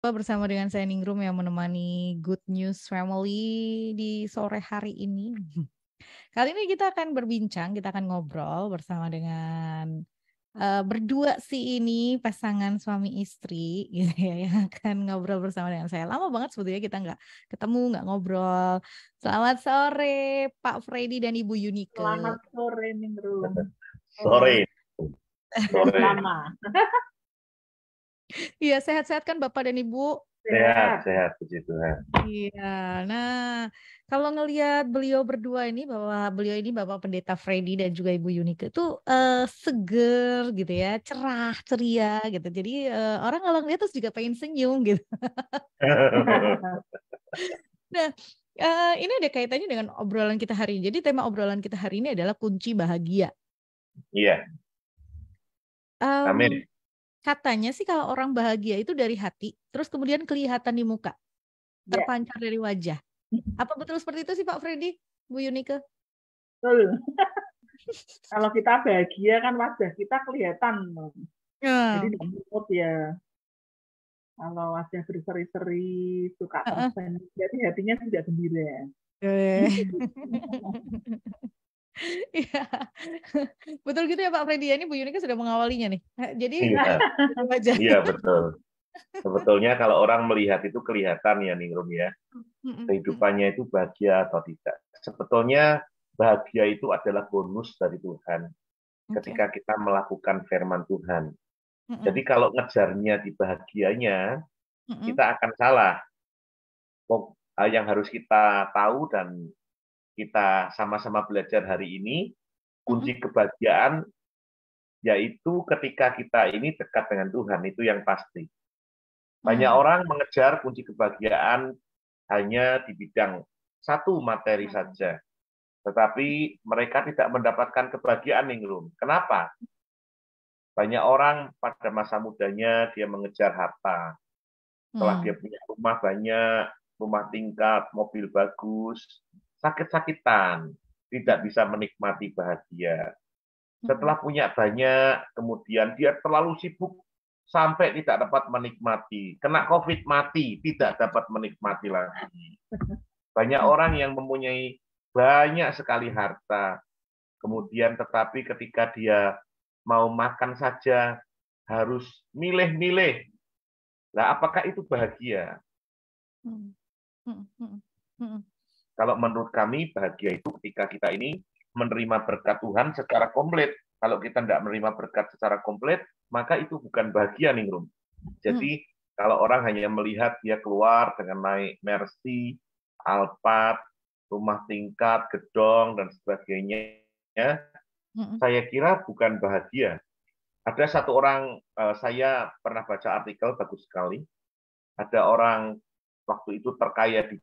berjumpa bersama dengan saya Ningrum yang menemani Good News Family di sore hari ini. Kali ini kita akan berbincang, kita akan ngobrol bersama dengan berdua sih ini pasangan suami istri gitu ya, yang akan ngobrol bersama dengan saya. Lama banget sebetulnya kita nggak ketemu, nggak ngobrol. Selamat sore Pak Freddy dan Ibu Yunike. Selamat sore, Ningrum. Sore. Sore. Lama. Iya, sehat-sehat kan Bapak dan Ibu? Sehat, puji Tuhan. Iya, nah kalau ngelihat beliau berdua ini, bahwa beliau ini Bapak Pendeta Freddy dan juga Ibu Yunike itu seger gitu ya, cerah, ceria gitu. Jadi orang kalau ngeliat terus juga pengen senyum gitu. Nah, ini ada kaitannya dengan obrolan kita hari ini. Jadi tema obrolan kita hari ini adalah kunci bahagia. Iya, amin. Katanya sih kalau orang bahagia itu dari hati, terus kemudian kelihatan di muka, terpancar dari wajah. Apa betul seperti itu sih Pak Freddy, Bu Yunike? Betul. Kalau kita bahagia kan wajah kita kelihatan. Jadi di mulut ya. Kalau wajah berseri-seri, suka tersenyum, jadi hatinya juga gembira. Iya, betul gitu ya Pak Freddy. Ini Bu Yunike sudah mengawalinya nih. Jadi iya betul. Sebetulnya kalau orang melihat itu kelihatan ya Ningrum ya, kehidupannya itu bahagia atau tidak. Sebetulnya bahagia itu adalah bonus dari Tuhan ketika kita melakukan firman Tuhan. Jadi kalau ngejarnya di bahagianya, kita akan salah. Yang harus kita tahu dan kita sama-sama belajar hari ini, kunci kebahagiaan yaitu ketika kita ini dekat dengan Tuhan, itu yang pasti. Banyak orang mengejar kunci kebahagiaan hanya di bidang satu materi saja, tetapi mereka tidak mendapatkan kebahagiaan, Ningrum. Kenapa? Banyak orang pada masa mudanya dia mengejar harta. Setelah dia punya rumah banyak, rumah tingkat, mobil bagus, sakit-sakitan, tidak bisa menikmati bahagia. Setelah punya banyak, kemudian dia terlalu sibuk sampai tidak dapat menikmati. Kena COVID mati, tidak dapat menikmati lagi. Banyak orang yang mempunyai banyak sekali harta, kemudian tetapi ketika dia mau makan saja harus milih-milih. Nah, apakah itu bahagia? Kalau menurut kami, bahagia itu ketika kita ini menerima berkat Tuhan secara komplit. Kalau kita tidak menerima berkat secara komplit, maka itu bukan bahagia, Ningrum. Jadi, kalau orang hanya melihat dia keluar dengan naik Mercy, Alphard, rumah tingkat, gedong, dan sebagainya, saya kira bukan bahagia. Ada satu orang, saya pernah baca artikel, bagus sekali. Ada orang waktu itu terkaya di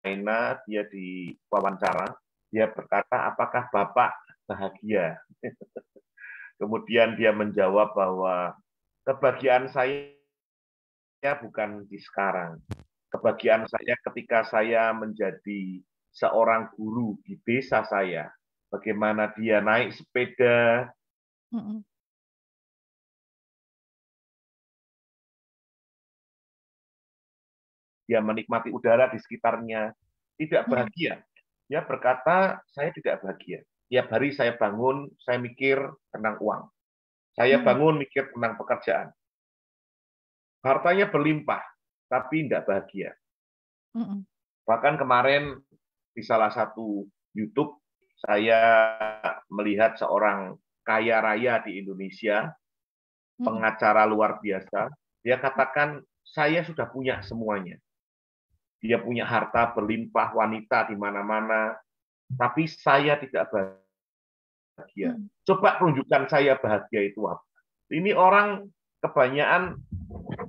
China, dia diwawancara, dia berkata, apakah Bapak bahagia? Kemudian dia menjawab bahwa kebahagiaan saya bukan di sekarang. Kebahagiaan saya ketika saya menjadi seorang guru di desa saya. Bagaimana dia naik sepeda, dia menikmati udara di sekitarnya, tidak bahagia. Dia berkata, saya tidak bahagia. Tiap hari saya bangun, saya mikir tentang uang. Saya bangun mikir tentang pekerjaan. Hartanya berlimpah, tapi tidak bahagia. Bahkan kemarin di salah satu YouTube, saya melihat seorang kaya raya di Indonesia, pengacara luar biasa. Dia katakan, saya sudah punya semuanya. Dia punya harta berlimpah, wanita di mana-mana, tapi saya tidak bahagia. Coba tunjukkan saya bahagia itu apa. Ini orang kebanyakan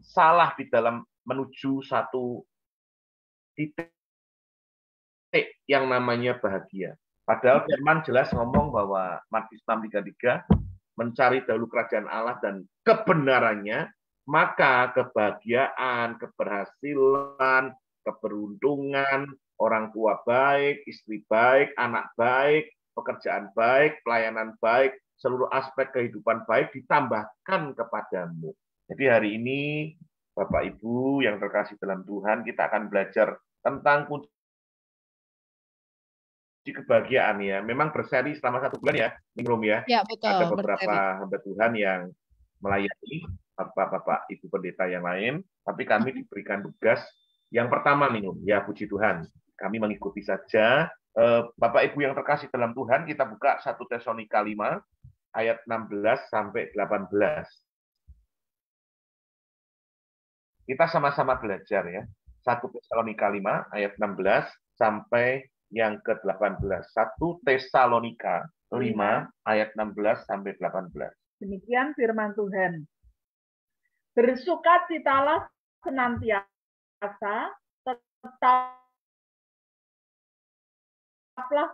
salah di dalam menuju satu titik yang namanya bahagia. Padahal firman jelas ngomong bahwa Matius 6:33, mencari dahulu kerajaan Allah dan kebenarannya, maka kebahagiaan, keberhasilan, keberuntungan, orang tua baik, istri baik, anak baik, pekerjaan baik, pelayanan baik, seluruh aspek kehidupan baik ditambahkan kepadamu. Jadi hari ini Bapak Ibu yang terkasih dalam Tuhan, kita akan belajar tentang kunci kebahagiaan ya. Memang berseri selama 1 bulan ya, Ningrum ya. Ya, betul, Ada beberapa berseri. hamba Tuhan yang melayani Bapak-Bapak Ibu Pendeta yang lain, tapi kami diberikan tugas yang pertama Ningrum, ya puji Tuhan. Kami mengikuti saja. Bapak Ibu yang terkasih dalam Tuhan, kita buka 1 Tesalonika 5 ayat 16 sampai 18. Kita sama-sama belajar ya. 1 Tesalonika 5 ayat 16 sampai yang ke-18. 1 Tesalonika 5 ayat 16 sampai 18. Demikian firman Tuhan. Bersukacitalah senantiasa, tetaplah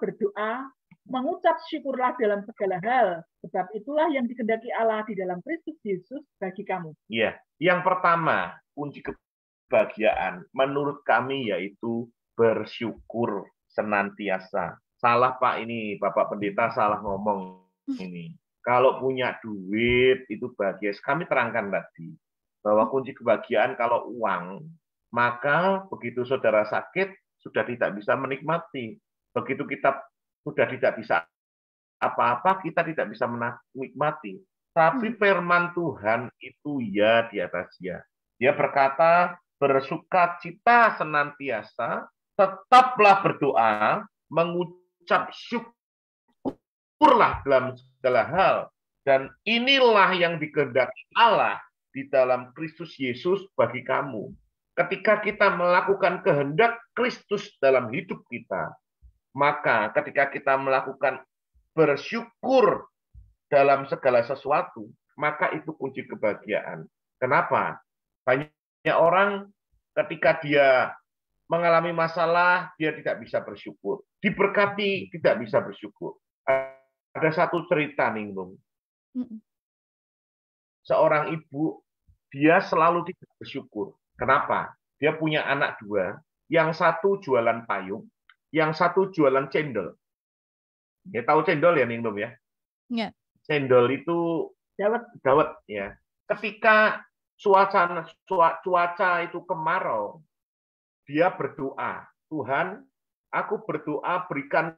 berdoa, mengucap syukurlah dalam segala hal, sebab itulah yang dikehendaki Allah di dalam Kristus Yesus bagi kamu. Iya, yang pertama, kunci kebahagiaan menurut kami yaitu bersyukur senantiasa. Salah Pak ini, Bapak Pendeta salah ngomong ini. Kalau punya duit itu bahagia. Kami terangkan tadi bahwa kunci kebahagiaan kalau uang, maka begitu saudara sakit sudah tidak bisa menikmati. Begitu kita sudah tidak bisa apa-apa, kita tidak bisa menikmati. Tapi firman Tuhan itu ya di atas ya. Dia berkata, bersukacita senantiasa, tetaplah berdoa, mengucap syukurlah dalam segala hal. Dan inilah yang dikehendaki Allah di dalam Kristus Yesus bagi kamu. Ketika kita melakukan kehendak Kristus dalam hidup kita, maka ketika kita melakukan bersyukur dalam segala sesuatu, maka itu kunci kebahagiaan. Kenapa? Banyak orang ketika dia mengalami masalah, dia tidak bisa bersyukur. Diberkati, tidak bisa bersyukur. Ada satu cerita, Ningrum. Seorang ibu, dia selalu tidak bersyukur. Kenapa? Dia punya anak 2, yang satu jualan payung, yang satu jualan cendol. Ya tahu cendol ya, Ningrum ya? Ya. Cendol itu dawet ya. Ketika cuaca itu kemarau, dia berdoa, Tuhan, aku berdoa berikan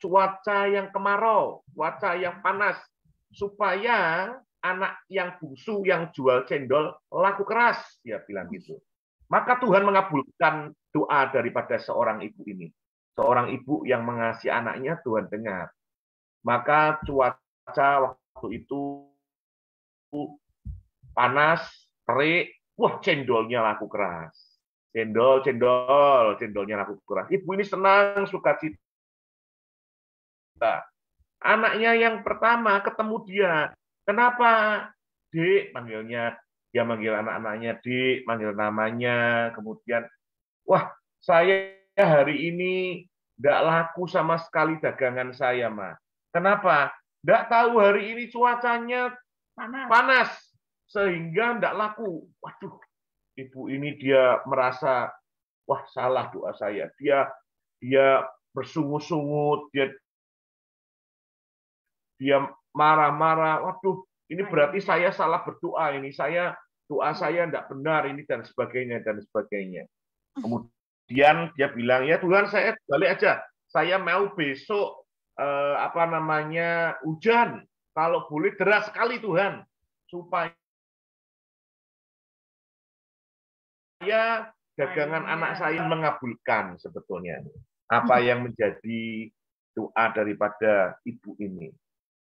cuaca yang kemarau, cuaca yang panas, supaya anak yang bungsu yang jual cendol laku keras, dia bilang gitu. Maka Tuhan mengabulkan doa daripada seorang ibu ini. Seorang ibu yang mengasihi anaknya, Tuhan dengar. Maka cuaca waktu itu panas, terik, wah cendolnya laku keras. Cendolnya laku keras. Ibu ini senang, sukacita. Anaknya yang pertama ketemu dia. Kenapa? Dik, panggilnya. Dia manggil anak-anaknya, Dik, manggil namanya. Kemudian, wah, saya hari ini tidak laku sama sekali dagangan saya, Ma. Kenapa? Tidak tahu hari ini cuacanya panas. Sehingga tidak laku. Waduh, ibu ini dia merasa, wah salah doa saya. Dia bersungut-sungut, dia marah-marah. Waduh, ini berarti saya salah berdoa ini. Doa saya tidak benar ini dan sebagainya. Kemudian dia bilang, ya Tuhan saya balik aja. Saya mau besok hujan. Kalau boleh deras sekali Tuhan. Supaya dagangan anak saya mengabulkan sebetulnya. Apa yang menjadi doa daripada ibu ini.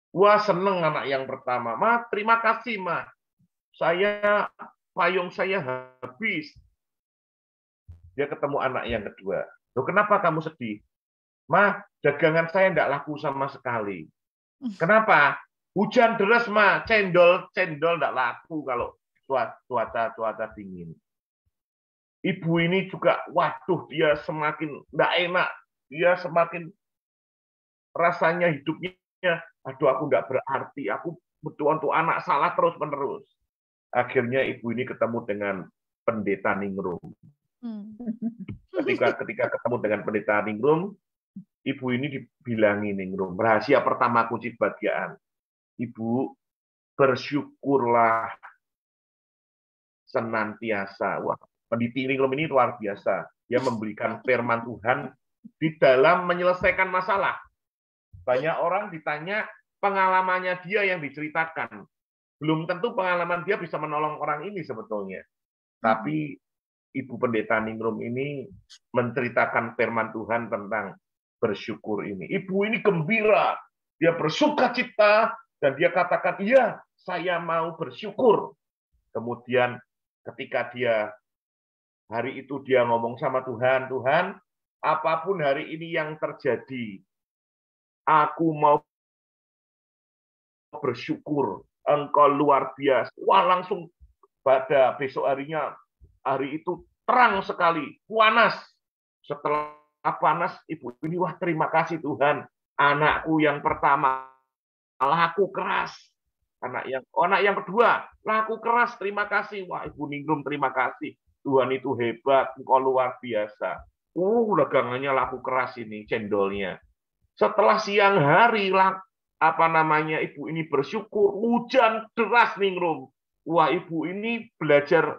Wah, seneng anak yang pertama. Ma, terima kasih, Ma. Payung saya habis. Dia ketemu anak yang kedua. Loh, kenapa kamu sedih? Ma, dagangan saya tidak laku sama sekali. Kenapa? Hujan deras, Ma. Cendol tidak laku kalau cuaca dingin. Ibu ini juga, waduh, dia semakin tidak enak. Dia semakin rasanya hidupnya, aduh, aku tidak berarti. Aku butuh untuk anak salah terus-menerus. Akhirnya ibu ini ketemu dengan pendeta Ningrum. Ketika ketemu dengan pendeta Ningrum, ibu ini dibilangi Ningrum, rahasia pertama kunci kebahagiaan. Ibu, bersyukurlah senantiasa. Wah, pendidik Ningrum ini luar biasa. Dia memberikan firman Tuhan di dalam menyelesaikan masalah. Banyak orang ditanya pengalamannya dia yang diceritakan. Belum tentu pengalaman dia bisa menolong orang ini sebetulnya. Tapi Ibu Pendeta Ningrum ini menceritakan firman Tuhan tentang bersyukur ini. Ibu ini gembira, dia bersuka cita, dan dia katakan, iya, saya mau bersyukur. Kemudian ketika dia hari itu dia ngomong sama Tuhan, Tuhan, apapun hari ini yang terjadi, aku mau bersyukur. Engkau luar biasa. Wah, langsung pada besok harinya, hari itu terang sekali, panas. Setelah panas, Ibu ini, wah terima kasih Tuhan, anakku yang pertama laku keras. Anak yang kedua laku keras, terima kasih. Wah Ibu Ningrum, terima kasih. Tuhan itu hebat, engkau luar biasa. Dagangannya laku keras ini, cendolnya. Setelah siang hari, Ibu ini bersyukur, hujan deras Ningrum. Wah Ibu ini belajar,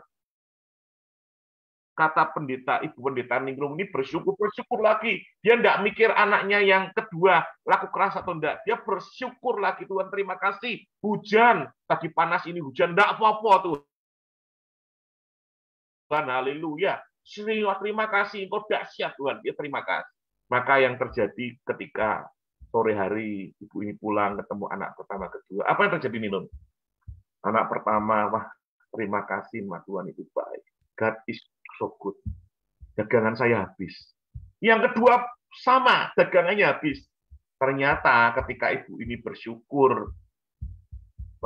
kata Ibu Pendeta Ningrum ini bersyukur lagi. Dia tidak mikir anaknya yang kedua laku keras atau enggak. Dia bersyukur lagi, Tuhan terima kasih. Hujan, tadi panas ini hujan, enggak apa-apa tuh. Tuhan, haleluya. Terima kasih, engkau dahsyat Tuhan. Dia terima kasih. Maka yang terjadi ketika sore hari ibu ini pulang ketemu anak pertama kedua. Apa yang terjadi nih, Lum? Anak pertama, wah terima kasih, Tuhan itu baik. God is so good. Dagangan saya habis. Yang kedua sama, dagangannya habis. Ternyata ketika ibu ini bersyukur,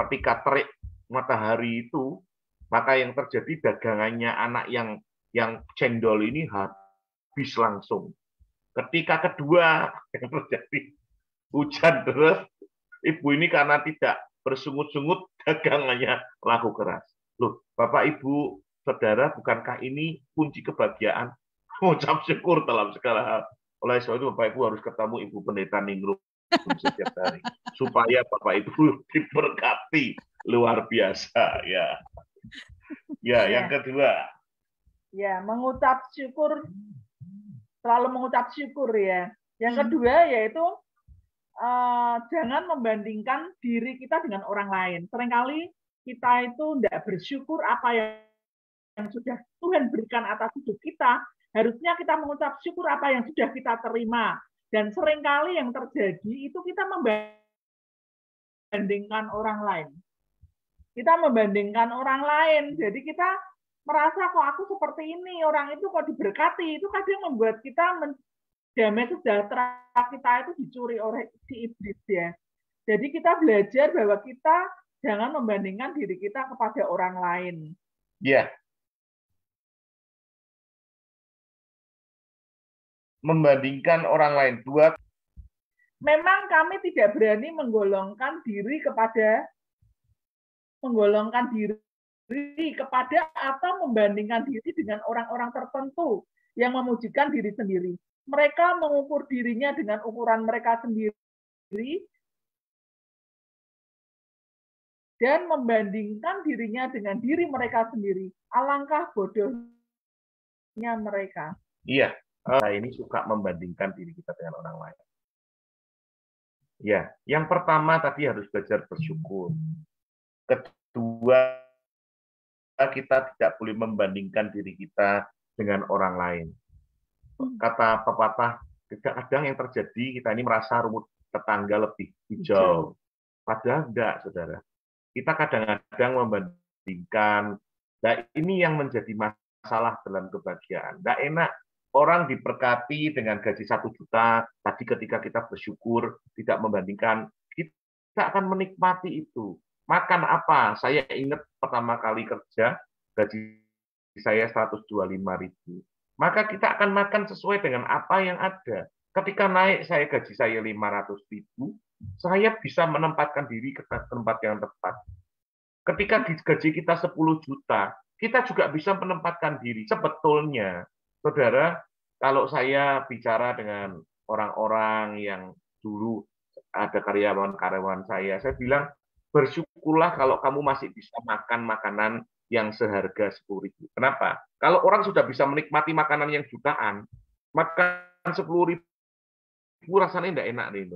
ketika terik matahari itu, maka yang terjadi dagangannya anak yang cendol ini habis langsung. Ketika kedua yang terjadi hujan deras, ibu ini karena tidak bersungut-sungut dagangannya laku keras. Loh, Bapak Ibu Saudara, bukankah ini kunci kebahagiaan? Mengucap syukur dalam segala hal. Oleh sebab itu Bapak Ibu harus ketemu Ibu Pendeta Ningrum setiap hari supaya Bapak Ibu diberkati luar biasa ya. Ya, yang kedua. Ya, mengucap syukur, selalu mengucap syukur ya. Yang kedua yaitu jangan membandingkan diri kita dengan orang lain. Seringkali kita itu tidak bersyukur apa yang sudah Tuhan berikan atas hidup kita. Harusnya kita mengucap syukur apa yang sudah kita terima. Dan seringkali yang terjadi itu kita membandingkan orang lain. Kita membandingkan orang lain. Jadi kita merasa kok aku seperti ini, orang itu kok diberkati. Itu kadang membuat kita damai sejahtera kita itu dicuri oleh si iblis ya. Jadi kita belajar bahwa kita jangan membandingkan diri kita kepada orang lain. Ya. Membandingkan orang lain. Memang kami tidak berani menggolongkan diri kepada atau membandingkan diri dengan orang-orang tertentu yang memujikan diri sendiri. Mereka mengukur dirinya dengan ukuran mereka sendiri dan membandingkan dirinya dengan diri mereka sendiri. Alangkah bodohnya mereka. Iya, ini suka membandingkan diri kita dengan orang lain. Ya, yang pertama tadi harus belajar bersyukur. Kedua, kita tidak boleh membandingkan diri kita dengan orang lain. Kata pepatah, kadang yang terjadi kita ini merasa rumput tetangga lebih hijau. Padahal enggak, saudara. Kita kadang-kadang membandingkan. Nah, ini yang menjadi masalah dalam kebahagiaan. Enggak enak. Orang diberkati dengan gaji 1 juta. Tadi ketika kita bersyukur, tidak membandingkan, kita akan menikmati itu. Makan apa? Saya ingat pertama kali kerja, gaji saya 125.000. Maka kita akan makan sesuai dengan apa yang ada. Ketika naik gaji saya 500.000, saya bisa menempatkan diri ke tempat yang tepat. Ketika gaji kita 10 juta, kita juga bisa menempatkan diri. Sebetulnya, saudara, kalau saya bicara dengan orang-orang yang dulu ada karyawan-karyawan saya bilang, bersyukur bersyukurlah kalau kamu masih bisa makan makanan yang seharga 10.000. Kenapa? Kalau orang sudah bisa menikmati makanan yang jutaan, makan 10.000 rasanya tidak enak nih,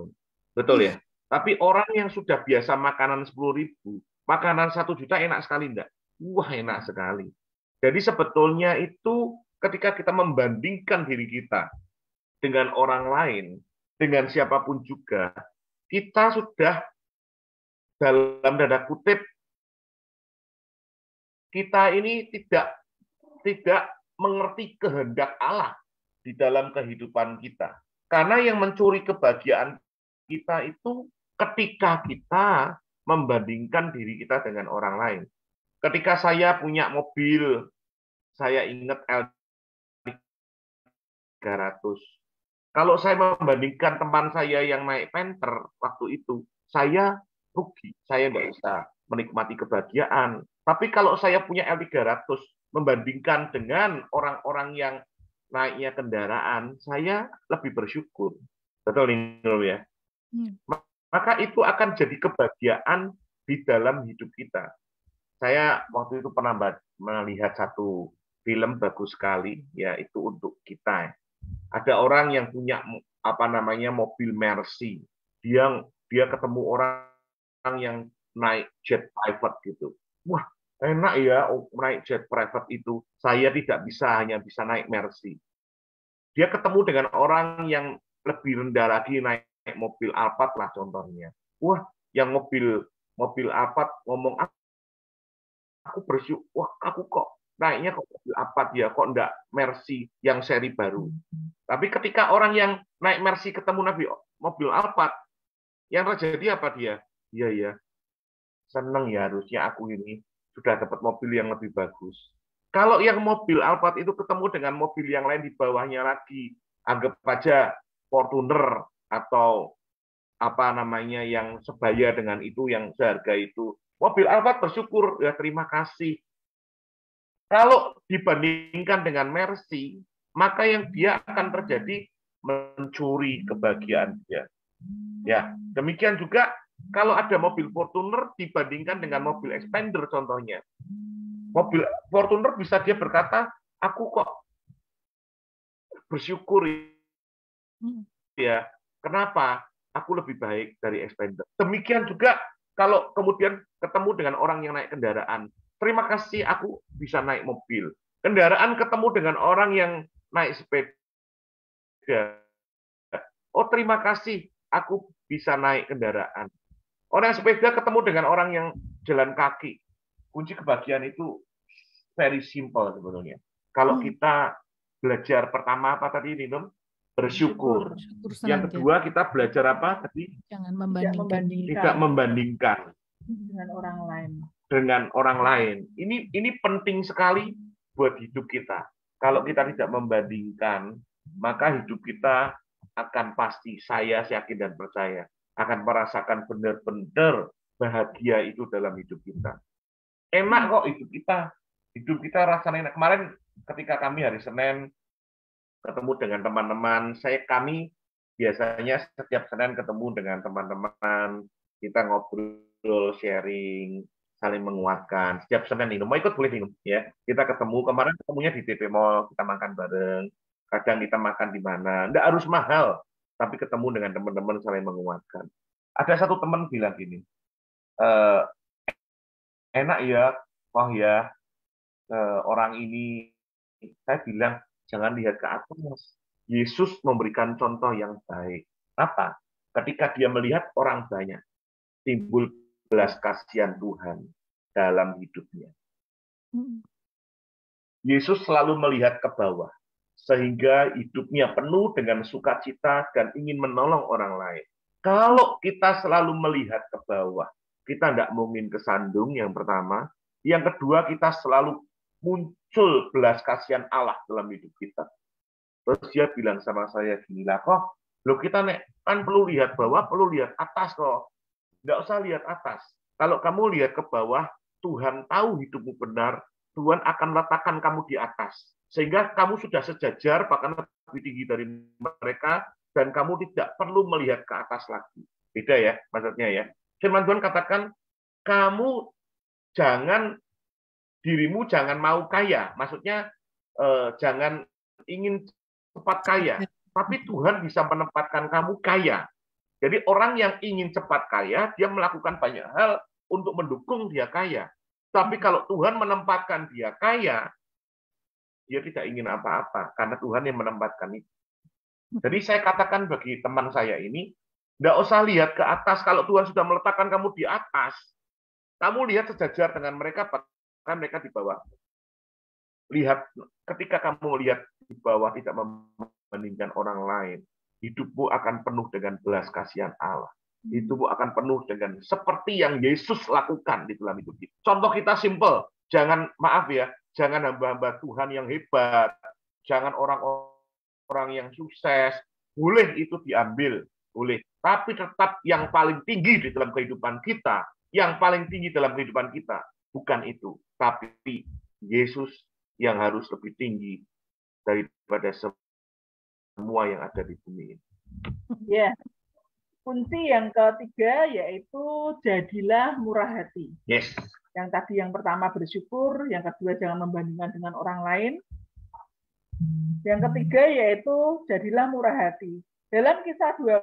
betul ya? Tapi orang yang sudah biasa makanan 10.000, makanan 1 juta enak sekali enggak? Wah, enak sekali. Jadi sebetulnya itu ketika kita membandingkan diri kita dengan orang lain, dengan siapapun juga, kita sudah dalam tanda kutip, kita ini tidak mengerti kehendak Allah di dalam kehidupan kita. Karena yang mencuri kebahagiaan kita itu ketika kita membandingkan diri kita dengan orang lain. Ketika saya punya mobil, saya ingat L300. Kalau saya membandingkan teman saya yang naik Panther waktu itu, saya rugi. Saya nggak bisa menikmati kebahagiaan. Tapi kalau saya punya L300, membandingkan dengan orang-orang yang naiknya kendaraan, saya lebih bersyukur. Betul ini ya. Maka itu akan jadi kebahagiaan di dalam hidup kita. Saya waktu itu pernah melihat satu film bagus sekali, yaitu untuk kita. Ada orang yang punya mobil Mercy. Dia ketemu orang yang naik jet private gitu. Wah, enak ya naik jet private itu. Saya tidak bisa, hanya bisa naik Mercy. Dia ketemu dengan orang yang lebih rendah lagi naik mobil Alphard lah contohnya. Wah, yang mobil Alphard ngomong, aku bersyukur, wah aku kok naiknya kok mobil Alphard ya, kok enggak Mercy yang seri baru. Tapi ketika orang yang naik Mercy ketemu mobil Alphard, yang terjadi apa dia? Iya ya, seneng ya, harusnya aku ini sudah dapat mobil yang lebih bagus. Kalau yang mobil Alphard itu ketemu dengan mobil yang lain di bawahnya lagi, anggap saja Fortuner atau yang sebaya dengan itu, yang seharga itu. Mobil Alphard bersyukur, ya terima kasih. Kalau dibandingkan dengan Mercy, maka yang dia akan terjadi mencuri kebahagiaan dia. Ya, demikian juga kalau ada mobil Fortuner dibandingkan dengan mobil Expander contohnya. Mobil Fortuner bisa dia berkata, aku kok bersyukur ya. Kenapa? Aku lebih baik dari Expander. Demikian juga kalau kemudian ketemu dengan orang yang naik kendaraan. Terima kasih aku bisa naik mobil. Kendaraan ketemu dengan orang yang naik sepeda. Oh, terima kasih aku bisa naik kendaraan. Orang sepeda ketemu dengan orang yang jalan kaki. Kunci kebahagiaan itu very simple sebetulnya. Kalau kita belajar pertama apa tadi, Ninum? Bersyukur. Yang kedua kita belajar apa tadi? Jangan membandingkan. Tidak membandingkan dengan orang lain. Dengan orang lain. Ini penting sekali buat hidup kita. Kalau kita tidak membandingkan, maka hidup kita akan pasti, saya yakin dan percaya, akan merasakan benar-benar bahagia itu dalam hidup kita. Enak kok hidup kita. Hidup kita rasanya enak. Kemarin ketika kami hari Senin ketemu dengan teman-teman, kami biasanya setiap Senin ketemu dengan teman-teman, kita ngobrol, sharing, saling menguatkan. Setiap Senin ini, mau ikut boleh minum ya. Kita ketemu, kemarin ketemunya di TP Mall, kita makan bareng. Kadang kita makan di mana, nggak harus mahal, tapi ketemu dengan teman-teman saling menguatkan. Ada satu teman bilang gini, enak ya, wah ya, orang ini, saya bilang, jangan lihat ke atas. Yesus memberikan contoh yang baik. Apa? Ketika dia melihat orang banyak, timbul belas kasihan Tuhan dalam hidupnya. Yesus selalu melihat ke bawah, sehingga hidupnya penuh dengan sukacita dan ingin menolong orang lain. Kalau kita selalu melihat ke bawah, kita tidak mungkin kesandung, yang pertama. Yang kedua, kita selalu muncul belas kasihan Allah dalam hidup kita. Terus dia bilang sama saya, ginilah kok, kita kan perlu lihat bawah, perlu lihat atas kok. Nggak usah lihat atas. Kalau kamu lihat ke bawah, Tuhan tahu hidupmu benar, Tuhan akan letakkan kamu di atas. Sehingga kamu sudah sejajar, bahkan lebih tinggi dari mereka, dan kamu tidak perlu melihat ke atas lagi. Beda ya, maksudnya ya. Firman Tuhan katakan, kamu dirimu jangan mau kaya. Maksudnya jangan ingin cepat kaya. Tapi Tuhan bisa menempatkan kamu kaya. Jadi orang yang ingin cepat kaya, dia melakukan banyak hal untuk mendukung dia kaya. Tapi kalau Tuhan menempatkan dia kaya, dia tidak ingin apa-apa. Karena Tuhan yang menempatkan itu. Jadi saya katakan bagi teman saya ini, tidak usah lihat ke atas. Kalau Tuhan sudah meletakkan kamu di atas, kamu lihat sejajar dengan mereka, bahkan mereka di bawah. Lihat, ketika kamu lihat di bawah tidak membandingkan orang lain, hidupmu akan penuh dengan belas kasihan Allah. Hidupmu akan penuh dengan seperti yang Yesus lakukan di dalam hidup kita. Contoh kita simple, jangan hamba-hamba Tuhan yang hebat, jangan orang-orang yang sukses, boleh itu diambil, boleh. Tapi tetap yang paling tinggi di dalam kehidupan kita, yang paling tinggi dalam kehidupan kita, bukan itu. Tapi Yesus yang harus lebih tinggi daripada semua yang ada di bumi ini. Ya, kunci yang ketiga yaitu jadilah murah hati. Yes. Yang tadi yang pertama bersyukur, yang kedua jangan membandingkan dengan orang lain. Yang ketiga yaitu jadilah murah hati. Dalam Kisah 20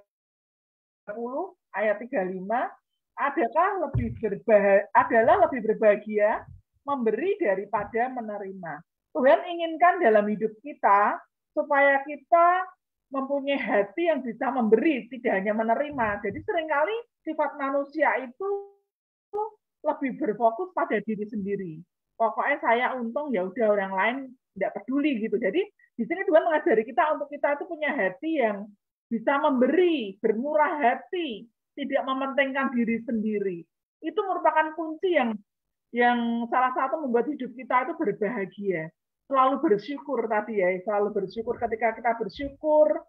ayat 35, adalah lebih berbahagia memberi daripada menerima. Tuhan inginkan dalam hidup kita supaya kita mempunyai hati yang bisa memberi, tidak hanya menerima. Jadi seringkali sifat manusia itu lebih berfokus pada diri sendiri. Pokoknya saya untung, ya udah orang lain tidak peduli gitu. Jadi di sini Tuhan mengajari kita untuk kita itu punya hati yang bisa memberi, bermurah hati, tidak mementingkan diri sendiri. Itu merupakan kunci yang salah satu membuat hidup kita itu berbahagia. Selalu bersyukur tadi ya, selalu bersyukur. Ketika kita bersyukur,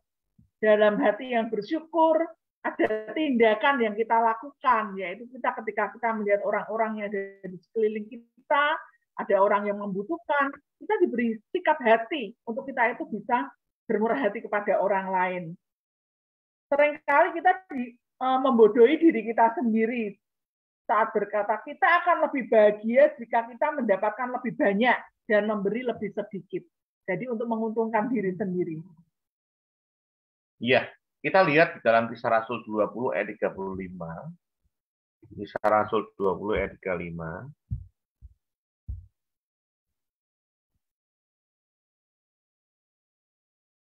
dalam hati yang bersyukur, ada tindakan yang kita lakukan, yaitu ketika kita melihat orang-orang yang ada di sekeliling kita, ada orang yang membutuhkan, kita diberi sikap hati untuk kita itu bisa bermurah hati kepada orang lain. Seringkali kita membodohi diri kita sendiri saat berkata, kita akan lebih bahagia jika kita mendapatkan lebih banyak dan memberi lebih sedikit. Jadi untuk menguntungkan diri sendiri. Iya, kita lihat di dalam Kisah Rasul 20 ayat 35. Kisah Rasul 20 ayat 35.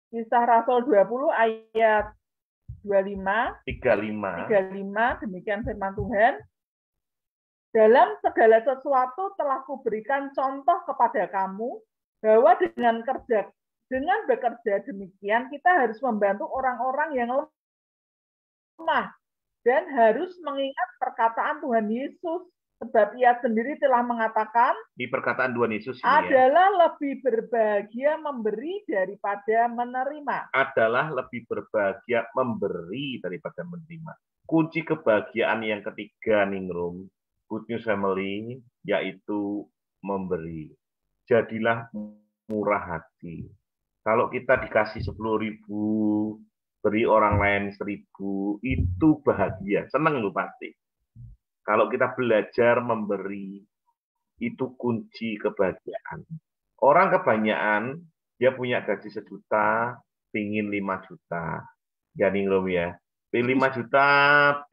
Kisah Rasul 20 ayat 35. 35. Demikian firman Tuhan. Dalam segala sesuatu telah kuberikan contoh kepada kamu bahwa dengan bekerja demikian kita harus membantu orang-orang yang lemah dan harus mengingat perkataan Tuhan Yesus, sebab Ia sendiri telah mengatakan di perkataan Tuhan Yesus ini adalah lebih berbahagia memberi daripada menerima. Adalah lebih berbahagia memberi daripada menerima. Kunci kebahagiaan yang ketiga, Ningrum, Good News Family, yaitu memberi. Jadilah murah hati. Kalau kita dikasih 10.000, beri orang lain 1.000, itu bahagia, senang lu pasti. Kalau kita belajar memberi, itu kunci kebahagiaan. Orang kebanyakan, dia punya gaji 1 juta, pingin 5 juta. Ya Ningrum ya, 5 juta,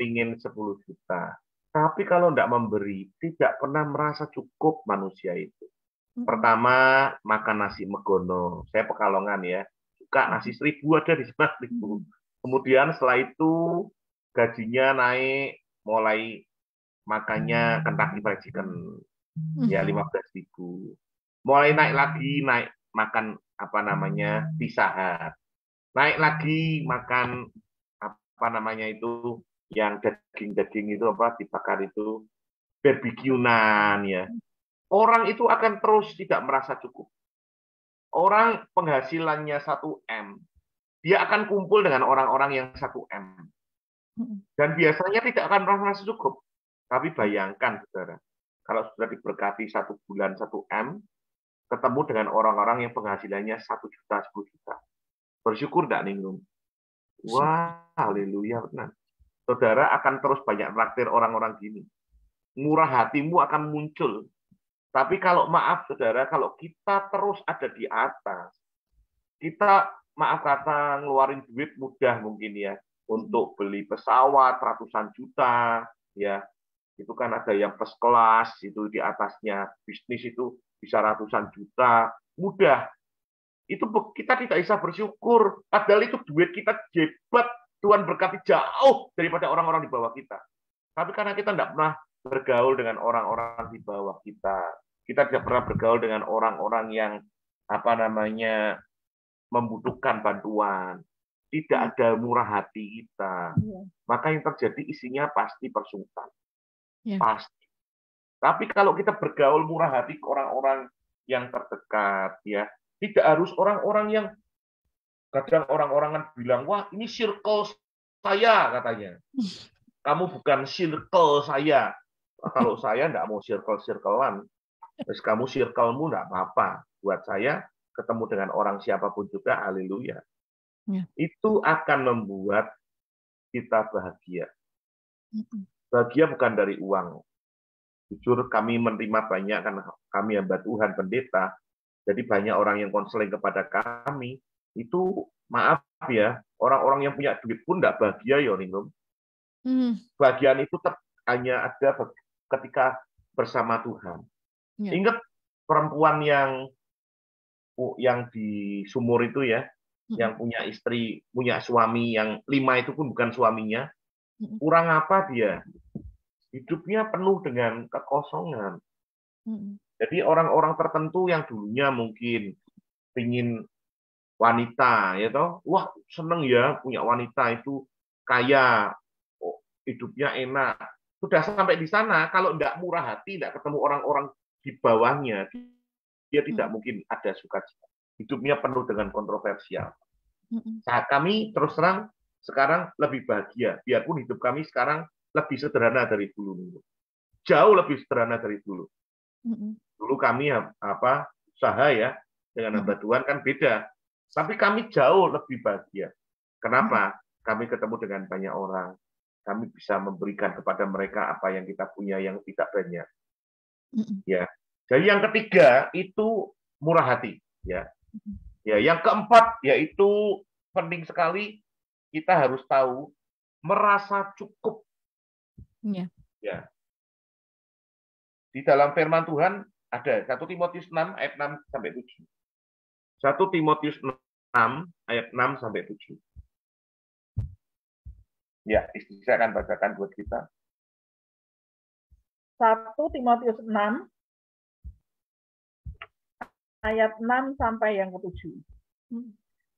pingin 10 juta. Tapi kalau tidak memberi, tidak pernah merasa cukup manusia itu. Pertama, makan nasi megono. Saya Pekalongan ya. Suka nasi 1.000 ada di 11.000. Kemudian setelah itu, gajinya naik, mulai makannya Kentucky Fried Chicken. Ya, 15.000. Mulai naik lagi, makan Pizza Hut. Naik lagi, makan itu, yang daging-daging itu dibakar itu, barbekyunan ya. Orang itu akan terus tidak merasa cukup. Orang penghasilannya 1M, dia akan kumpul dengan orang-orang yang 1M. Dan biasanya tidak akan merasa cukup. Tapi bayangkan, saudara, kalau sudah diberkati 1 bulan 1M, ketemu dengan orang-orang yang penghasilannya 1 juta, 10 juta. Bersyukur tidak, Ningrum? Wah, haleluya, benar. Saudara akan terus banyak traktir orang-orang gini. murah hatimu akan muncul. Tapi kalau maaf saudara, kalau kita terus ada di atas, kita maaf kata ngeluarin duit mudah mungkin ya, untuk beli pesawat ratusan juta, ya itu kan ada yang first class, itu di atasnya bisnis itu bisa ratusan juta, mudah. Itu kita tidak bisa bersyukur, padahal itu duit kita jebat, Tuhan berkati jauh daripada orang-orang di bawah kita. Tapi karena kita tidak pernah bergaul dengan orang-orang di bawah kita, kita tidak pernah bergaul dengan orang-orang yang membutuhkan bantuan, tidak ada murah hati kita, maka yang terjadi isinya pasti persungkan, pasti. Tapi kalau kita bergaul murah hati ke orang-orang yang terdekat, ya tidak harus orang-orang yang kadang orang-orang kan bilang, wah ini circle saya katanya, kamu bukan circle saya. Kalau saya nggak mau circle-circlean, terus kamu circlemu nggak apa-apa. Buat saya, ketemu dengan orang siapapun juga, haleluya. Ya. Itu akan membuat kita bahagia. Bahagia bukan dari uang. Jujur kami menerima banyak, kan kami hamba Tuhan, pendeta, jadi banyak orang yang konseling kepada kami. Itu maaf ya, orang-orang yang punya duit pun tidak bahagia ya, Ningrum. Bahagian itu hanya ada ketika bersama Tuhan. Ya. Ingat perempuan yang di sumur itu ya, yang punya istri, punya suami yang 5 itu pun bukan suaminya, kurang apa dia? Hidupnya penuh dengan kekosongan. Jadi orang-orang tertentu yang dulunya mungkin ingin wanita, ya toh, wah seneng ya punya wanita itu kaya, hidupnya enak. Sudah sampai di sana, kalau tidak murah hati, tidak ketemu orang-orang di bawahnya, dia tidak mungkin ada sukacita. Hidupnya penuh dengan kontroversial. Saat kami terus terang sekarang lebih bahagia, biarpun hidup kami sekarang lebih sederhana dari dulu. Jauh lebih sederhana dari dulu. Dulu kami usaha ya dengan hamba Tuhan kan beda. Tapi kami jauh lebih bahagia. Kenapa? Kami ketemu dengan banyak orang. Kami bisa memberikan kepada mereka apa yang kita punya yang tidak banyak. Ya. Jadi yang ketiga itu murah hati. Ya. Ya. Yang keempat yaitu penting sekali kita harus tahu merasa cukup. Ya. Ya. Di dalam firman Tuhan ada 1 Timotius 6 ayat 6 sampai 7. 1 Timotius 6 ayat 6 sampai 7. Ya, istri saya akan bacakan buat kita. 1 Timotius 6 ayat 6 sampai yang ke-7.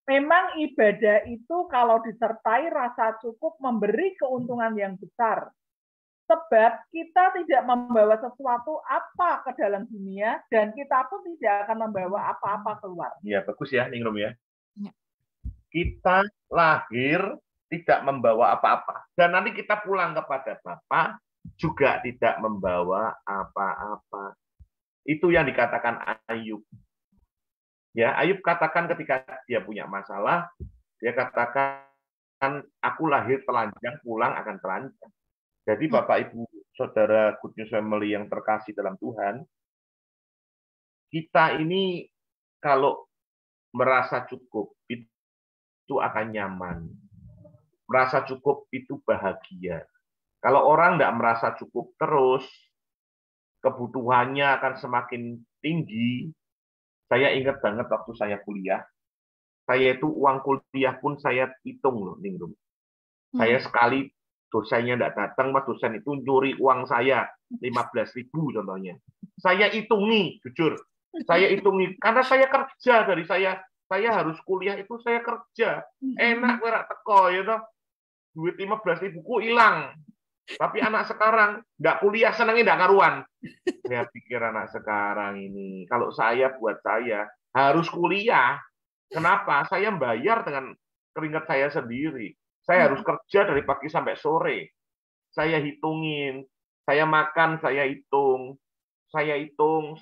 Memang ibadah itu kalau disertai rasa cukup memberi keuntungan yang besar. Sebab kita tidak membawa sesuatu apa ke dalam dunia dan kita pun tidak akan membawa apa-apa keluar. Ya, bagus ya, Ningrum ya. Kita lahir tidak membawa apa-apa. Dan nanti kita pulang kepada Bapa juga tidak membawa apa-apa. Itu yang dikatakan Ayub. Ya, Ayub katakan ketika dia punya masalah, dia katakan, aku lahir telanjang, pulang akan telanjang. Jadi Bapak, Ibu, Saudara Good News Family yang terkasih dalam Tuhan, kita ini kalau merasa cukup, itu akan nyaman. Merasa cukup itu bahagia. Kalau orang tidak merasa cukup terus, kebutuhannya akan semakin tinggi. Saya ingat banget waktu saya kuliah, saya itu uang kuliah pun saya hitung loh, Ningrum. Saya sekali dosennya tidak datang, mas dosen itu nyuri uang saya 15.000 contohnya. Saya hitungi, jujur. Saya hitungi karena saya kerja dari saya harus kuliah itu saya kerja. Enak berak teko ya toh. Duit 15.000 ku hilang. Tapi anak sekarang nggak kuliah senangnya nggak karuan. Saya pikir anak sekarang ini kalau buat saya harus kuliah. Kenapa? Saya bayar dengan keringat saya sendiri. Saya harus kerja dari pagi sampai sore. Saya hitungin. Saya makan, saya hitung. Saya hitung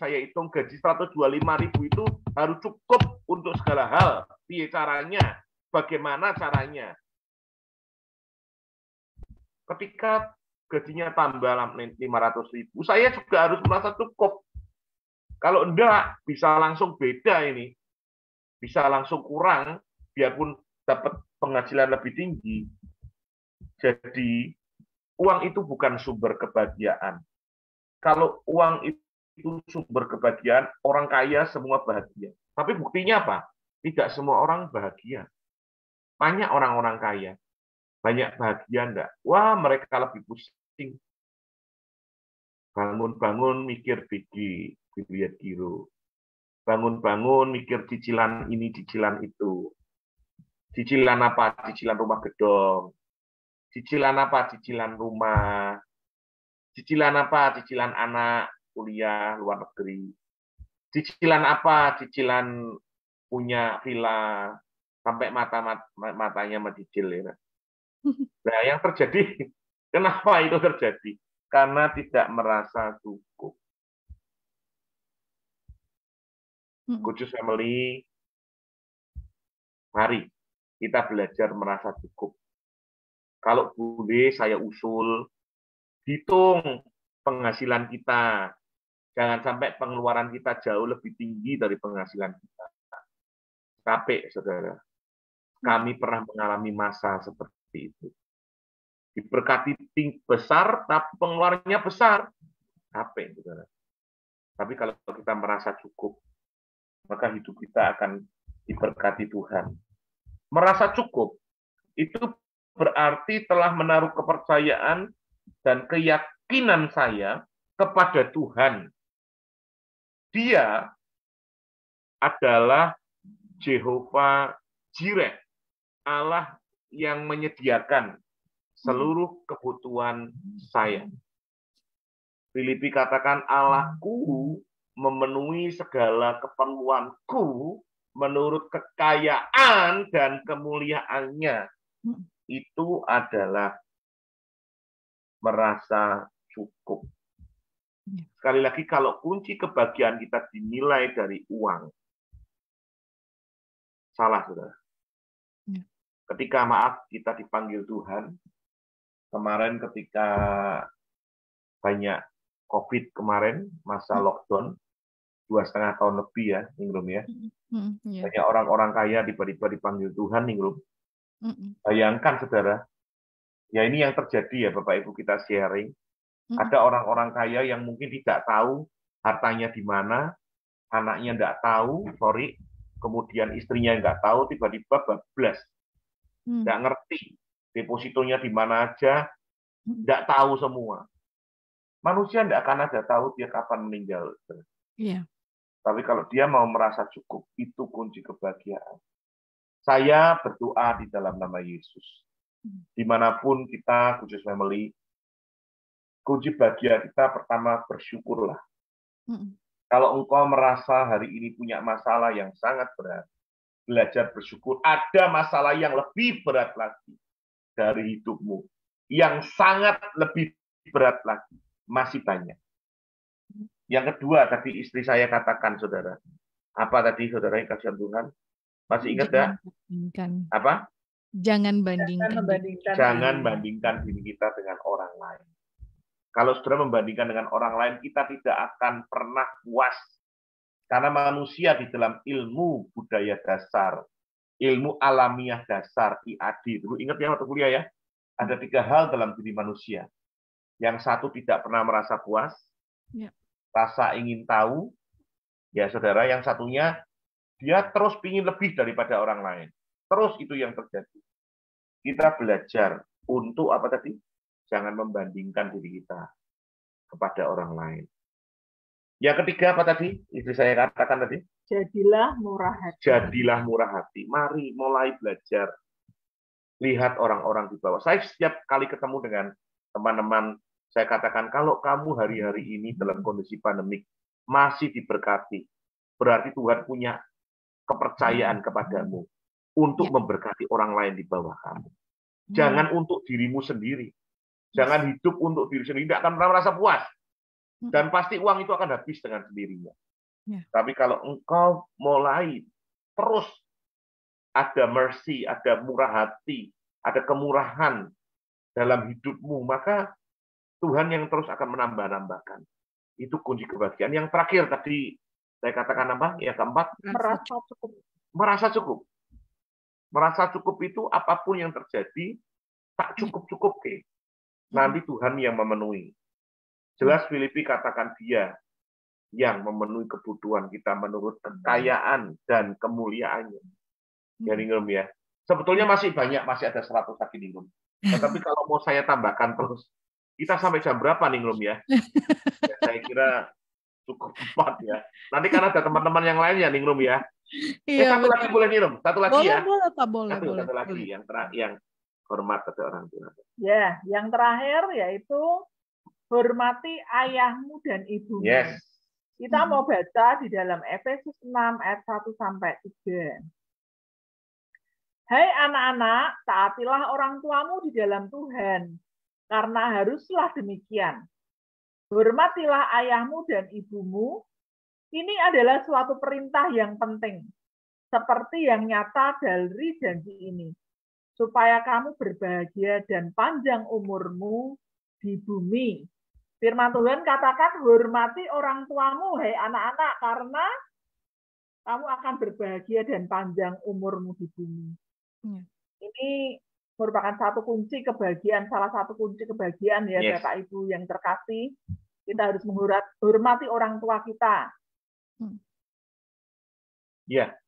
gaji 125.000 itu harus cukup untuk segala hal. Piye caranya? Bagaimana caranya? Ketika gajinya tambah 500.000, saya juga harus merasa cukup. Kalau enggak, bisa langsung beda ini. Bisa langsung kurang, biarpun dapat penghasilan lebih tinggi. Jadi, uang itu bukan sumber kebahagiaan. Kalau uang itu sumber kebahagiaan, orang kaya semua bahagia. Tapi buktinya apa? Tidak semua orang bahagia. Banyak orang-orang kaya. Banyak bahagia enggak? Wah, mereka lebih pusing. Bangun-bangun mikir biliat giro. Bangun-bangun mikir cicilan ini, cicilan itu. Cicilan apa? Cicilan rumah gedong. Cicilan apa? Cicilan rumah. Cicilan apa? Cicilan anak kuliah luar negeri. Cicilan apa? Cicilan punya villa sampai matanya mencicil ya. Nah, yang terjadi, kenapa itu terjadi? Karena tidak merasa cukup. Kudus Family, mari kita belajar merasa cukup. Kalau boleh saya usul, hitung penghasilan kita. Jangan sampai pengeluaran kita jauh lebih tinggi dari penghasilan kita. Capek, saudara. Kami pernah mengalami masa seperti itu. Diberkati besar, tapi pengeluarannya besar. Capek, saudara. Tapi kalau kita merasa cukup, maka hidup kita akan diberkati Tuhan. Merasa cukup, itu berarti telah menaruh kepercayaan dan keyakinan saya kepada Tuhan. Dia adalah Jehovah Jireh, Allah yang menyediakan seluruh kebutuhan saya. Filipi katakan, Allahku memenuhi segala keperluanku menurut kekayaan dan kemuliaannya. Itu adalah merasa cukup. Sekali lagi, kalau kunci kebahagiaan kita dinilai dari uang, salah, saudara. Ketika kita dipanggil Tuhan, kemarin ketika banyak COVID kemarin, masa lockdown, 2,5 tahun lebih ya, Ningrum ya. Banyak orang-orang kaya tiba-tiba dipanggil Tuhan, Ningrum. Bayangkan, saudara, ya ini yang terjadi ya, Bapak Ibu kita sharing. Ada orang-orang kaya yang mungkin tidak tahu hartanya di mana, anaknya tidak tahu, kemudian istrinya nggak tahu, tiba-tiba bablas. Nggak ngerti depositonya di mana aja, nggak tahu semua. Manusia nggak akan ada tahu dia kapan meninggal. Iya. Tapi kalau dia mau merasa cukup, itu kunci kebahagiaan. Saya berdoa di dalam nama Yesus. Dimanapun kita, Kudus Family, kunci bahagia kita pertama bersyukurlah. Kalau engkau merasa hari ini punya masalah yang sangat berat, belajar bersyukur. Ada masalah yang lebih berat lagi dari hidupmu, yang sangat lebih berat lagi. Masih banyak. Yang kedua, tadi istri saya katakan, saudara. Apa tadi, saudara, yang kasihan Tuhan? Masih ingat ya? Apa? Jangan bandingkan diri kita dengan orang lain. Kalau saudara membandingkan dengan orang lain, kita tidak akan pernah puas. Karena manusia di dalam ilmu budaya dasar, ilmu alamiah dasar, IAD. Dulu ingat ya waktu kuliah ya? Ada 3 hal dalam diri manusia. Yang satu tidak pernah merasa puas, rasa ingin tahu, ya saudara. Yang satunya, dia terus ingin lebih daripada orang lain. Terus itu yang terjadi. Kita belajar untuk apa tadi? Jangan membandingkan diri kita kepada orang lain. Yang ketiga apa tadi? Istri saya katakan tadi. Jadilah murah hati. Jadilah murah hati. Mari mulai belajar. Lihat orang-orang di bawah. Saya setiap kali ketemu dengan teman-teman, saya katakan, kalau kamu hari-hari ini dalam kondisi pandemik masih diberkati, berarti Tuhan punya kepercayaan kepadamu untuk memberkati orang lain di bawah kamu. Jangan untuk dirimu sendiri. Jangan hidup untuk diri sendiri. Tidak akan pernah merasa puas. Dan pasti uang itu akan habis dengan sendirinya. Tapi kalau engkau mulai terus ada mercy, ada murah hati, ada kemurahan dalam hidupmu, maka Tuhan yang terus akan menambah-nambahkan. Itu kunci kebahagiaan. Yang terakhir tadi saya katakan apa? Yang keempat, merasa cukup. Merasa cukup. Merasa cukup itu apapun yang terjadi, tak cukup-cukup. Nanti Tuhan yang memenuhi. Jelas Filipi katakan Dia yang memenuhi kebutuhan kita menurut kekayaan dan kemuliaannya. Ya, Ningrum ya. Sebetulnya masih banyak, masih ada 100 lagi Ningrum. Tetapi kalau mau saya tambahkan terus, kita sampai jam berapa Ningrum ya? Ya saya kira cukup 4 ya. Nanti kan ada teman-teman yang lain ya Ningrum ya. Iya, Satu lagi boleh Ningrum, satu lagi boleh, ya. Boleh, Pak, boleh. Satu lagi yang hormat pada orang tua. Ya, yang terakhir yaitu hormati ayahmu dan ibumu. Yes. Kita mau baca di dalam Efesus 6 ayat 1 sampai 3. Hai anak-anak, taatilah orang tuamu di dalam Tuhan, karena haruslah demikian. Hormatilah ayahmu dan ibumu. Ini adalah suatu perintah yang penting, seperti yang nyata dari janji ini, supaya kamu berbahagia dan panjang umurmu di bumi. Firman Tuhan katakan, hormati orang tuamu, hai anak-anak, karena kamu akan berbahagia dan panjang umurmu di bumi. Ini merupakan satu kunci kebahagiaan, salah satu kunci kebahagiaan ya, yes. Bapak Ibu yang terkasih. Kita harus menghormati orang tua kita. Ya,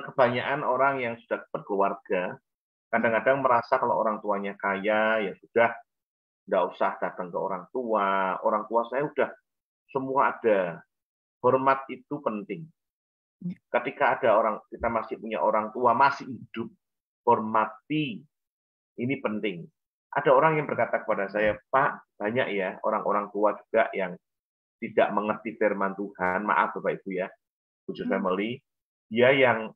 kebanyakan orang yang sudah berkeluarga kadang-kadang merasa kalau orang tuanya kaya, ya sudah, nggak usah datang ke orang tua saya udah semua ada. Hormat itu penting. Ketika kita masih punya orang tua, masih hidup, hormati, ini penting. Ada orang yang berkata kepada saya, Pak, banyak ya orang-orang tua juga yang tidak mengerti firman Tuhan, maaf Bapak Ibu ya, Kudus Family, dia yang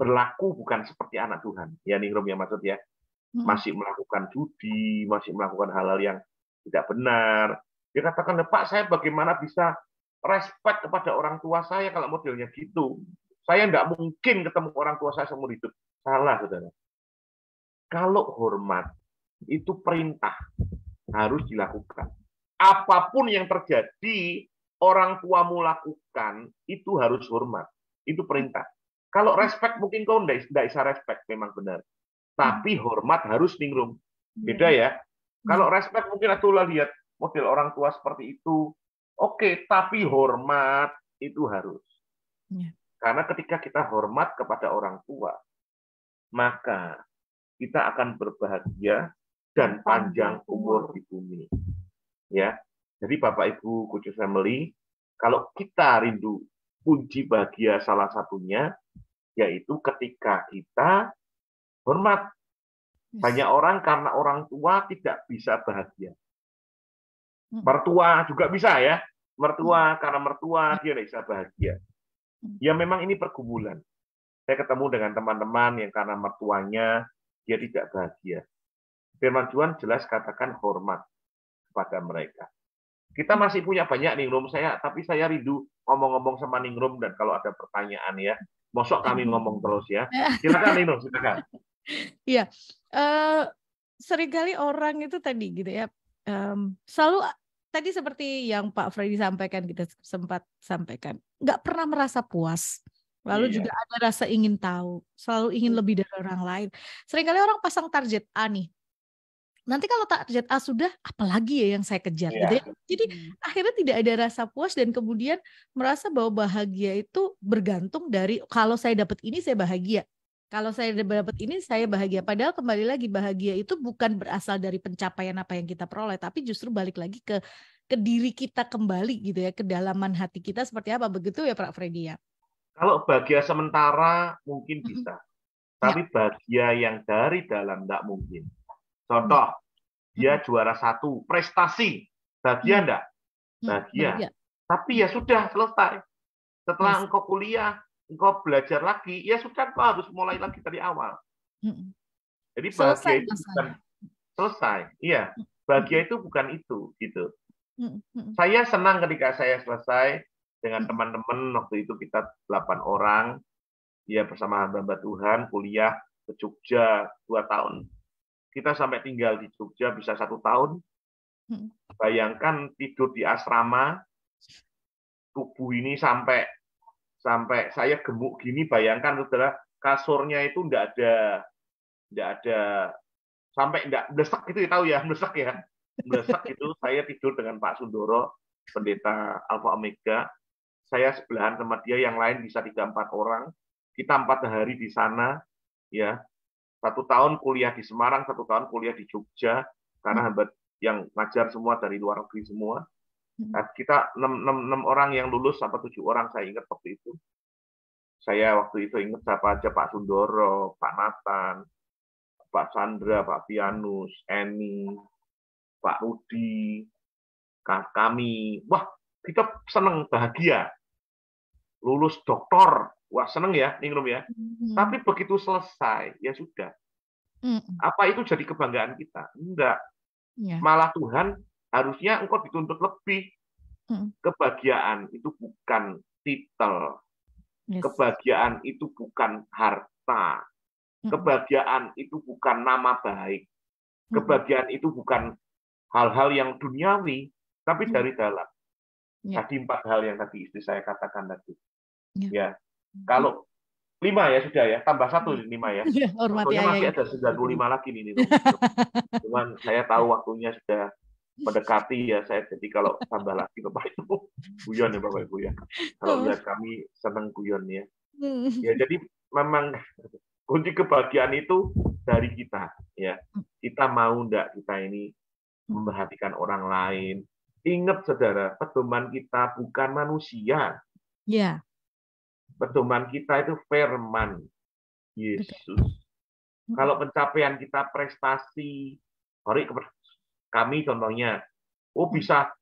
berlaku bukan seperti anak Tuhan. Ya Ningrum yang maksud ya, masih melakukan judi, masih melakukan hal-hal yang tidak benar. Dia katakan, Pak, saya bagaimana bisa respect kepada orang tua saya kalau modelnya gitu? Saya nggak mungkin ketemu orang tua saya seumur hidup. Salah, saudara. Kalau hormat, itu perintah. Harus dilakukan. Apapun yang terjadi, orang tuamu lakukan, itu harus hormat. Itu perintah. Kalau respect, mungkin kau nggak bisa respect, memang benar. Tapi hormat harus Ningrum. Beda ya. Kalau respect mungkin itulah lihat model orang tua seperti itu. Oke, tapi hormat itu harus. Karena ketika kita hormat kepada orang tua, maka kita akan berbahagia dan panjang umur di bumi. Ya. Jadi Bapak Ibu Kudus Family, kalau kita rindu kunci bahagia salah satunya yaitu ketika kita hormat. Banyak orang karena orang tua tidak bisa bahagia. Mertua juga bisa ya. Mertua karena mertua dia tidak bisa bahagia. Ya memang ini pergumulan. Saya ketemu dengan teman-teman yang karena mertuanya dia tidak bahagia. Firman Tuhan jelas katakan hormat kepada mereka. Kita masih punya banyak Ningrum tapi saya rindu ngomong-ngomong sama Ningrum dan kalau ada pertanyaan ya, mosok kami ngomong terus ya. Silakan Ningrum, silakan. Iya, seringkali orang itu tadi gitu ya, selalu tadi seperti yang Pak Freddy sampaikan, kita sempat sampaikan, nggak pernah merasa puas. Lalu juga ada rasa ingin tahu, selalu ingin lebih dari orang lain. Seringkali orang pasang target A nih. Nanti kalau target A sudah, apalagi ya yang saya kejar gitu ya. Jadi akhirnya tidak ada rasa puas dan kemudian merasa bahwa bahagia itu bergantung dari kalau saya dapat ini saya bahagia. Kalau saya dapat ini saya bahagia. Padahal kembali lagi bahagia itu bukan berasal dari pencapaian apa yang kita peroleh, tapi justru balik lagi ke diri kita kembali gitu ya, kedalaman hati kita seperti apa, begitu ya Pak Freddy ya. Kalau bahagia sementara mungkin bisa, tapi bahagia yang dari dalam enggak mungkin. Contoh, dia juara 1, prestasi, bahagia enggak? Bahagia. Tapi ya sudah selesai. Setelah engkau kuliah, engkau belajar lagi, ya sudah engkau harus mulai lagi dari awal. Jadi bahagia itu bukan selesai. Iya, bahagia itu bukan itu, gitu. Saya senang ketika saya selesai dengan teman-teman, waktu itu kita 8 orang, ya bersama hamba Tuhan, kuliah ke Jogja 2 tahun. Kita sampai tinggal di Jogja bisa 1 tahun. Bayangkan tidur di asrama, tubuh ini sampai saya gemuk gini, bayangkan saudara, kasurnya itu enggak ada sampai enggak melesak gitu, tahu ya, melesak ya. Melesak itu saya tidur dengan Pak Sundoro, pendeta Alpha Omega. Saya sebelahan sama dia, yang lain bisa 3-4 orang. Kita 4 hari di sana, ya. 1 tahun kuliah di Semarang, 1 tahun kuliah di Jogja, karena hamba yang ngajar semua dari luar negeri semua. Nah, kita 6 orang yang lulus, sampai 7 orang saya ingat waktu itu. Saya waktu itu ingat siapa aja, Pak Sundoro, Pak Nathan, Pak Chandra, Pak Pianus, Eni, Pak Rudi, kami. Wah, kita senang, bahagia. Lulus doktor, wah seneng ya, Ningrum ya. Tapi begitu selesai, ya sudah. Apa itu jadi kebanggaan kita? Enggak. Malah Tuhan, harusnya engkau dituntut lebih. Kebahagiaan itu bukan titel. Kebahagiaan itu bukan harta. Kebahagiaan itu bukan nama baik. Kebahagiaan itu bukan hal-hal yang duniawi, tapi dari dalam. Tadi 4 hal yang tadi istri saya katakan tadi. Ya, kalau 5 ya sudah ya, tambah 1 5 ya. Sebetulnya masih ada 95 lagi nih. Cuman saya tahu waktunya sudah mendekati ya, saya jadi kalau tambah lagi Bapak Ibu guyon ya Bapak Ibu ya. Kalau lihat kami senang guyon ya. Ya jadi memang kunci kebahagiaan itu dari kita ya. Kita mau enggak kita ini memperhatikan orang lain. Ingat saudara, pedoman kita bukan manusia. Ya. Pedoman kita itu firman Yesus. Kalau pencapaian kita prestasi, kami contohnya, bisa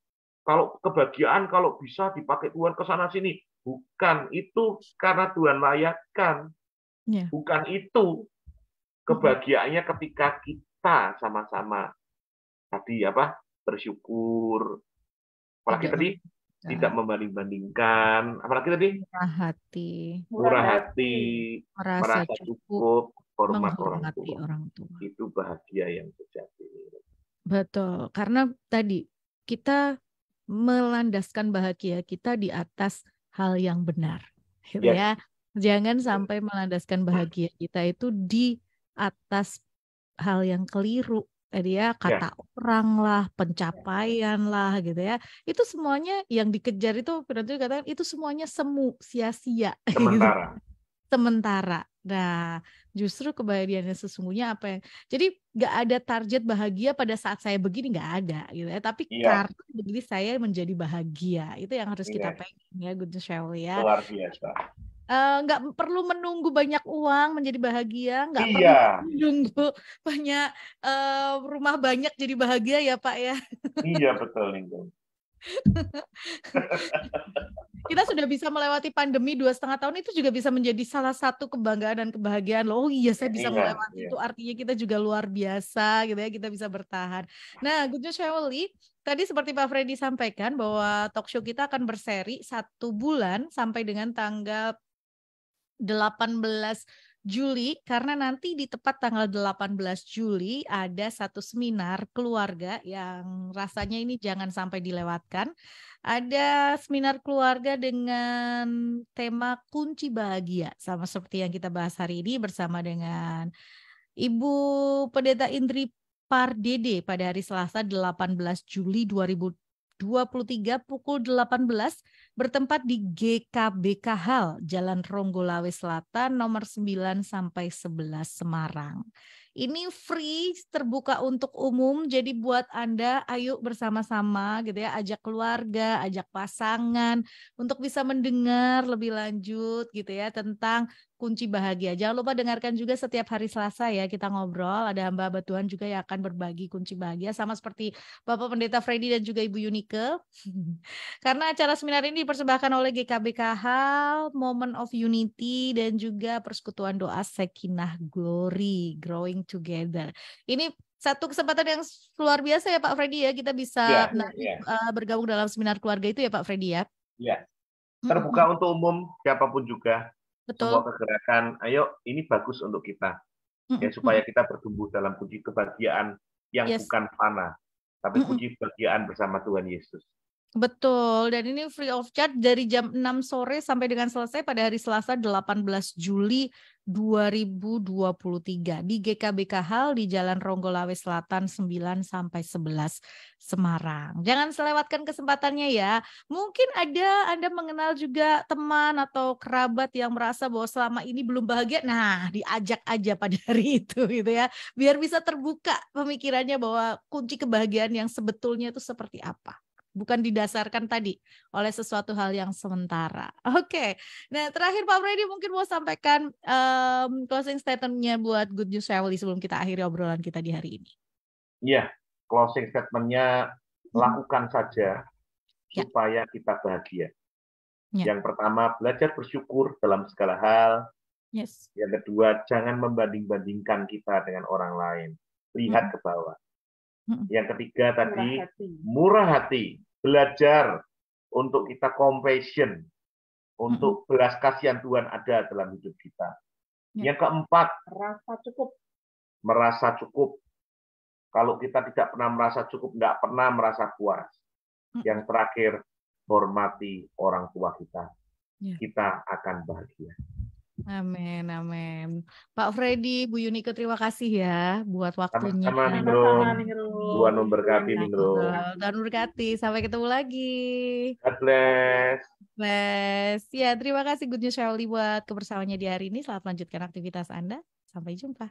kalau kebahagiaan kalau bisa dipakai Tuhan ke sana sini, bukan itu karena Tuhan layakkan, bukan itu kebahagiaannya ketika kita sama-sama tadi bersyukur, apalagi tadi tidak membanding-bandingkan, apalagi tadi murah hati, merasa cukup, hormat orang tua. Itu bahagia yang sejati. Betul, karena tadi kita melandaskan bahagia kita di atas hal yang benar, gitu ya. Jangan sampai melandaskan bahagia kita itu di atas hal yang keliru. Tadi ya, kata orang lah, pencapaian lah, gitu ya. Itu semuanya yang dikejar itu, Firman Tuhan katakan itu semuanya semu, sia-sia. Sementara. Gitu. Sementara. Nah, justru kebahagiaannya sesungguhnya apa yang jadi nggak ada target bahagia pada saat saya begini, nggak ada gitu ya, tapi karena begini saya menjadi bahagia, itu yang harus kita pengen ya, Good News Family ya. Luar biasa. Nggak perlu menunggu banyak uang menjadi bahagia, nggak perlu menunggu banyak rumah banyak jadi bahagia ya Pak ya. Iya betul Lingkungan. Kita sudah bisa melewati pandemi 2,5 tahun, itu juga bisa menjadi salah satu kebanggaan dan kebahagiaan loh. Oh iya, saya bisa melewati itu, artinya kita juga luar biasa gitu ya, kita bisa bertahan. Nah, Good News Family, tadi seperti Pak Freddy sampaikan bahwa talk show kita akan berseri 1 bulan sampai dengan tanggal 18 Juli, karena nanti di tepat tanggal 18 Juli ada satu seminar keluarga yang rasanya ini jangan sampai dilewatkan. Ada seminar keluarga dengan tema kunci bahagia, sama seperti yang kita bahas hari ini bersama dengan Ibu Pendeta Indri Pardede pada hari Selasa 18 Juli 2023 pukul 18 bertempat di GKBK Hall, Jalan Ronggolawe Selatan nomor 9 sampai 11 Semarang. Ini free, terbuka untuk umum, jadi buat Anda ayo bersama-sama gitu ya, ajak keluarga, ajak pasangan untuk bisa mendengar lebih lanjut gitu ya tentang kunci bahagia. Jangan lupa dengarkan juga setiap hari Selasa ya, kita ngobrol, ada hamba-hamba Tuhan juga yang akan berbagi kunci bahagia sama seperti Bapak Pendeta Freddy dan juga Ibu Yunike. Karena acara seminar ini dipersembahkan oleh GKBK Hall, Moment of Unity dan juga Persekutuan Doa Shekinah Glory, Growing Together. Ini satu kesempatan yang luar biasa ya Pak Freddy ya, kita bisa bergabung dalam seminar keluarga itu ya Pak Freddy ya. Iya. Terbuka untuk umum, siapapun juga. Betul. Semua kegerakan, ayo ini bagus untuk kita. Ya supaya kita bertumbuh dalam kunci kebahagiaan yang bukan fana. tapi puji kebahagiaan bersama Tuhan Yesus. Betul, dan ini free of charge dari jam 6 sore sampai dengan selesai pada hari Selasa 18 Juli 2023 di GKBK Hall di Jalan Ronggolawe Selatan 9 sampai 11 Semarang. Jangan selewatkan kesempatannya ya. Mungkin Anda mengenal juga teman atau kerabat yang merasa bahwa selama ini belum bahagia. Nah, diajak aja pada hari itu gitu ya. Biar bisa terbuka pemikirannya bahwa kunci kebahagiaan yang sebetulnya itu seperti apa. Bukan didasarkan tadi oleh sesuatu hal yang sementara. Oke, nah terakhir Pak Freddy mungkin mau sampaikan closing statement-nya buat Good News Family sebelum kita akhiri obrolan kita di hari ini. Iya, closing statement-nya lakukan saja supaya kita bahagia. Yang pertama, belajar bersyukur dalam segala hal. Yang kedua, jangan membanding-bandingkan kita dengan orang lain. Lihat ke bawah. Yang ketiga tadi, murah hati. Belajar untuk kita compassion, untuk belas kasihan Tuhan ada dalam hidup kita. Yang keempat, merasa cukup. Kalau kita tidak pernah merasa cukup, nggak pernah merasa puas. Yang terakhir, hormati orang tua kita. Kita akan bahagia. Amin, amin. Pak Freddy, Bu Yunike, terima kasih ya buat waktunya. Sama-sama, Ningrum. Tuhan memberkati, Ningrum. Tuhan memberkati. Sampai ketemu lagi. God bless. Bless. Ya, terima kasih Good News Family buat kebersamaannya di hari ini. Selamat melanjutkan aktivitas Anda. Sampai jumpa.